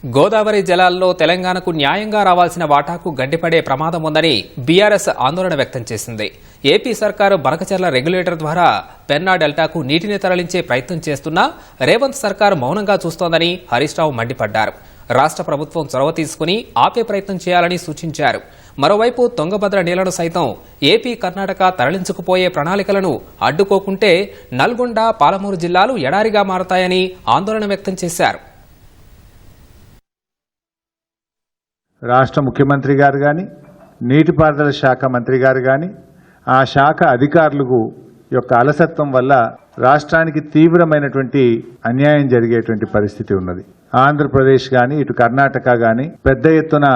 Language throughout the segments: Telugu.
గోదావరి జలాల్లో తెలంగాణకు న్యాయంగా రావాల్సిన వాటాకు గడ్డిపడే ప్రమాదం ఉందని బీఆర్ఎస్ ఆందోళన వ్యక్తం చేసింది. ఏపీ సర్కారు బనకచెర్ల రెగ్యులేటర్ ద్వారా పెన్నా డెల్టాకు నీటిని తరలించే ప్రయత్నం చేస్తున్నా రేవంత్ సర్కారు మౌనంగా చూస్తోందని హరీష్ రావు మండిపడ్డారు. రాష్ట్ర ప్రభుత్వం చొరవ తీసుకుని ఆపే ప్రయత్నం చేయాలని సూచించారు. మరోవైపు తుంగభద్ర నీళ్లను సైతం ఏపీ కర్ణాటక తరలించుకుపోయే ప్రణాళికలను అడ్డుకోకుంటే నల్గొండ పాలమూరు జిల్లాలు ఎడారిగా మారతాయని ఆందోళన వ్యక్తం చేశారు. రాష్ట్ర ముఖ్యమంత్రి గారు కానీ నీటిపారుదల శాఖ మంత్రి గారు కానీ ఆ శాఖ అధికారులకు యొక్క అలసత్వం వల్ల రాష్ట్రానికి తీవ్రమైనటువంటి అన్యాయం జరిగేటువంటి పరిస్థితి ఉన్నది. ఆంధ్రప్రదేశ్ కానీ ఇటు కర్ణాటక కానీ పెద్ద ఎత్తున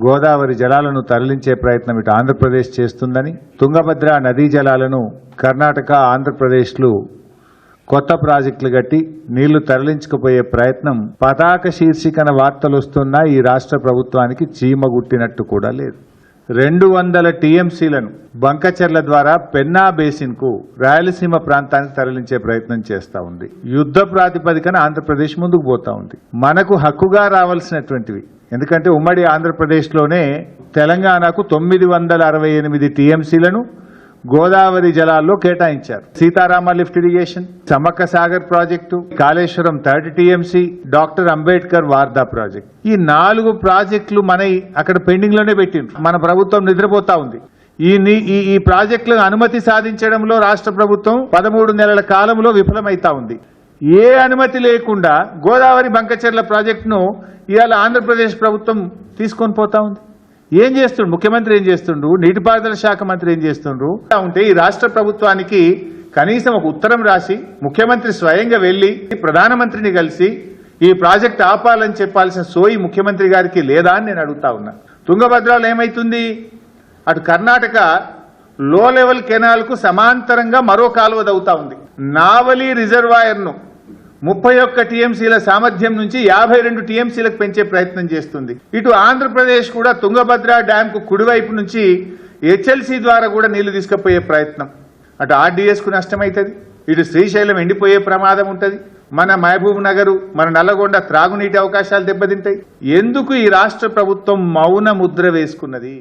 గోదావరి జలాలను తరలించే ప్రయత్నం ఇటు ఆంధ్రప్రదేశ్ చేస్తుందని, తుంగభద్ర నదీ జలాలను కర్ణాటక ఆంధ్రప్రదేశ్లు కొత్త ప్రాజెక్టులు కట్టి నీళ్లు తరలించుకుపోయే ప్రయత్నం పతాక శీర్షికన వార్తలు వస్తున్నా ఈ రాష్ట్ర ప్రభుత్వానికి చీమగుట్టినట్టు కూడా లేదు. 200 టీఎంసీలను బంకచెర్ల ద్వారా పెన్నా బేసిన్ కు రాయలసీమ ప్రాంతానికి తరలించే ప్రయత్నం చేస్తా ఉంది. యుద్ధ ప్రాతిపదికన ఆంధ్రప్రదేశ్ ముందుకు పోతా ఉంది. మనకు హక్కుగా రావాల్సినటువంటివి, ఎందుకంటే ఉమ్మడి ఆంధ్రప్రదేశ్లోనే తెలంగాణకు 968 టీఎంసీలను గోదావరి జలాల్లో కేటాయించారు. Sitarama lift irrigation, Sammakka Sagar project, Kaleshwaram 30 TMC, doctor Ambedkar Wardha project, ఈ 4 ప్రాజెక్టులు మన అక్కడ పెండింగ్ లోనే పెట్టిండ్రు. మన ప్రభుత్వం నిద్రపోతా ఉంది. ఈ ప్రాజెక్టులను అనుమతి సాధించడంలో రాష్ట్ర ప్రభుత్వం 13 నెలల కాలంలో విఫలమైతా ఉంది. ఏ అనుమతి లేకుండా గోదావరి బంకచెర్ల ప్రాజెక్టును ఇవాళ ఆంధ్రప్రదేశ్ ప్రభుత్వం తీసుకొని పోతా ఉంది. ఏం చేస్తుండ్రు ముఖ్యమంత్రి, ఏం చేస్తుండ్రు నీటిపారుదల శాఖ మంత్రి, ఏం చేస్తుండ్రు ఉంటే ఈ రాష్ట్ర ప్రభుత్వానికి కనీసం ఒక ఉత్తరం రాసి ముఖ్యమంత్రి స్వయంగా వెళ్లి ప్రధానమంత్రిని కలిసి ఈ ప్రాజెక్ట్ ఆపాలని చెప్పాల్సిన సోయి ముఖ్యమంత్రి గారికి లేదా అని నేను అడుగుతా ఉన్నా. తుంగభద్రలో ఏమైతుంది, అటు కర్ణాటక లో లెవెల్ కెనాల్ కు సమాంతరంగా మరో కాలువ దవ్వుతా ఉంది. నావలి రిజర్వాయర్ ను 31 టీఎంసీల సామర్థ్యం నుంచి 52 టీఎంసీలకు పెంచే ప్రయత్నం చేస్తుంది. ఇటు ఆంధ్రప్రదేశ్ కూడా తుంగభద్ర డ్యాం కు కుడివైపు నుంచి హెచ్ఎల్సీ ద్వారా కూడా నీళ్లు తీసుకుపోయే ప్రయత్నం. అటు ఆర్డీఎస్ కు నష్టమైతుంది, ఇటు శ్రీశైలం ఎండిపోయే ప్రమాదం ఉంటుంది, మన మహబూబ్ నగర్, మన నల్లగొండ త్రాగునీటి అవకాశాలు దెబ్బతింటాయి. ఎందుకు ఈ రాష్ట్ర ప్రభుత్వం మౌన ముద్ర వేసుకున్నది?